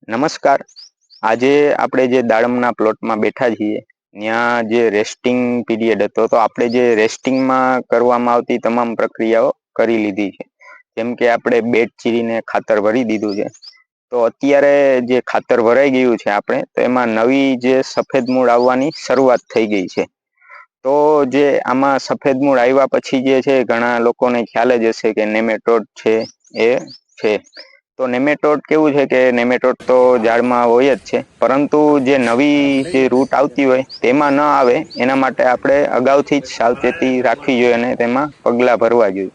નમસ્કાર. આજે આપણે જે દાડમના પ્લોટમાં બેઠા છીએ ત્યાં જે રેસ્ટિંગ પીરિયડ હતો તો આપણે જે રેસ્ટિંગમાં કરવામાં આવતી તમામ પ્રક્રિયાઓ કરી લીધી છે. જેમ કે આપણે બેડ ચીરીને ખાતર ભરી દીધું છે. તો અત્યારે જે ખાતર ભરાઈ ગયું છે આપણે તો એમાં નવી જે સફેદ મૂળ આવવાની શરૂઆત થઈ ગઈ છે. તો જે આમાં સફેદ મૂળ આવ્યા પછી જે છે ઘણા લોકોને ખ્યાલ જ હશે કે નેમેટોડ છે એ છે. તો નેમેટોડ કેવું છે કે નેમેટોડ તો ઝાડમાં હોય જ છે, પરંતુ જે નવી જે રૂટ આવતી હોય તેમાં ન આવે એના માટે આપણે અગાઉથી જ સાવચેતી રાખવી જોઈએ અને તેમાં પગલાં ભરવા જોઈએ.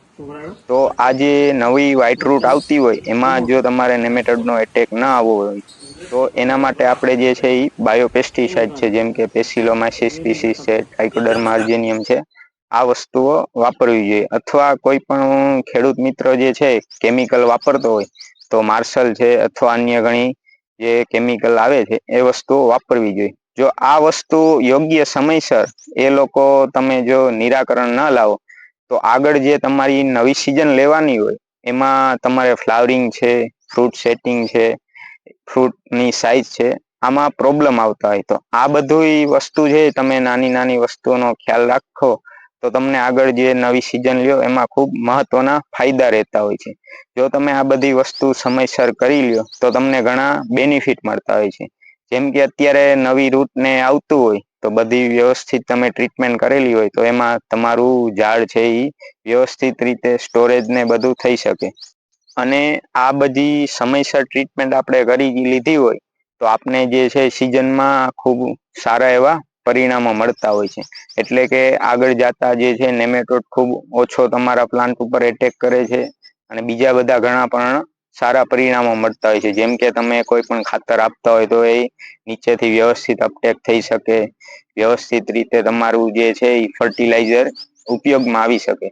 તો આ જે નવી વ્હાઈટ રૂટ આવતી હોય એમાં જો તમારે નેમેટોડનો એટેક ન આવવો હોય તો એના માટે આપણે જે છે એ બાયોપેસ્ટિસાઇડ છે, જેમ કે પેસિલોમાઇસિસ સ્પીસીસ છે, ટ્રાઇકોડર્મા આર્જેનિયમ છે, આ વસ્તુઓ વાપરવી જોઈએ. અથવા કોઈ પણ ખેડૂત મિત્ર જે છે કેમિકલ વાપરતો હોય તો માર્શલ છે અથવા અન્ય ઘણી જે કેમિકલ આવે છે એ વસ્તુઓ વાપરવી જોઈએ. જો આ વસ્તુ યોગ્ય સમયસર એ લોકો તમે જો નિરાકરણ ન લાવો તો આગળ જે તમારી નવી સિઝન લેવાની હોય એમાં તમારે ફ્લાવરિંગ છે, ફ્રૂટ સેટિંગ છે, ફ્રૂટની સાઇઝ છે, આમાં પ્રોબ્લેમ આવતા હોય. તો આ બધી વસ્તુ છે તમે નાની નાની વસ્તુઓનો ખ્યાલ રાખો તો તમને આગળ જે નવી સિઝન લ્યો એમાં ખૂબ મહત્વના ફાયદા રહેતા હોય છે. જો તમે આ બધી વસ્તુ સમયસર કરી લ્યો તો તમને ઘણા બેનિફિટ મળતા હોય છે. જેમ કે અત્યારે નવી રૂટને આવતું હોય તો બધી વ્યવસ્થિત તમે ટ્રીટમેન્ટ કરેલી હોય તો એમાં તમારું ઝાડ છે એ વ્યવસ્થિત રીતે સ્ટોરેજ ને બધું થઈ શકે. અને આ બધી સમયસર ટ્રીટમેન્ટ આપણે કરી લીધી હોય તો આપને જે છે સિઝનમાં ખૂબ સારા એવા પરિણામો મળતા હોય છે. એટલે કે આગળ જતા જે છે નેમેટોડ ખૂબ ઓછો તમારા પ્લાન્ટ ઉપર એટેક કરે છે અને બીજા બધા ઘણા પણ સારા પરિણામો મળતા હોય છે. જેમ કે તમે કોઈ પણ ખાતર આપતા હોય તો એ નીચેથી વ્યવસ્થિત અપટેક થઈ શકે, વ્યવસ્થિત રીતે તમારું જે છે એ ફર્ટિલાઇઝર ઉપયોગમાં આવી શકે.